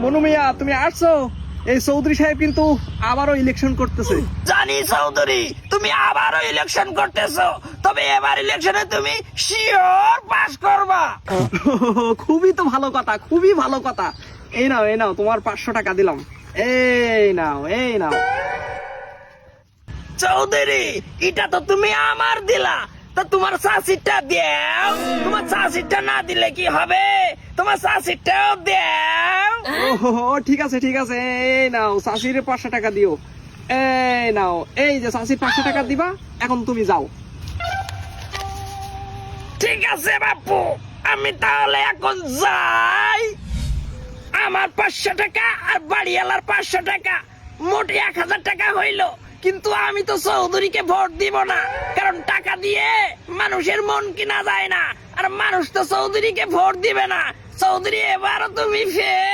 মনু মিয়া তুমি আসছো? এই চৌধুরী সাহেব কিন্তু আবারও ইলেকশন করতেছে। জানি চৌধুরী তুমি আবারও ইলেকশন করতেছো, তবে এবার ইলেকশনে তুমি শিওর পাস করবা। খুবই তো ভালো কথা, খুবই ভালো কথা। এই নাও তোমার 500 টাকা দিলাম। এই নাও। চৌধুরী এটা তো তুমি আমার দিলা, তা তোমার চাষিটা দেও। তোমার চাষিটা না দিলে কি হবে? তোমার চাষিটাও দেও। ঠিক আছে। এই নাও চাষির 500 টাকা দিও। এই নাও, এই যে চাষির 500 টাকা দিবা। এখন তুমি যাও। ঠিক আছে বাপু, আমি তাহলে এখন যাই। আমার 500 টাকা আর বাড়িওয়ালার 500 টাকা, মোট 1000 টাকা হইলো। কিন্তু আমি তো চৌধুরীকে ভোট দিব না, কারণ টাকা দিয়ে মানুষের মন কিনা যায় না, আর মানুষ তো চৌধুরীকে ভোট দিবে না। চৌধুরী এবারও তুমি ফেল।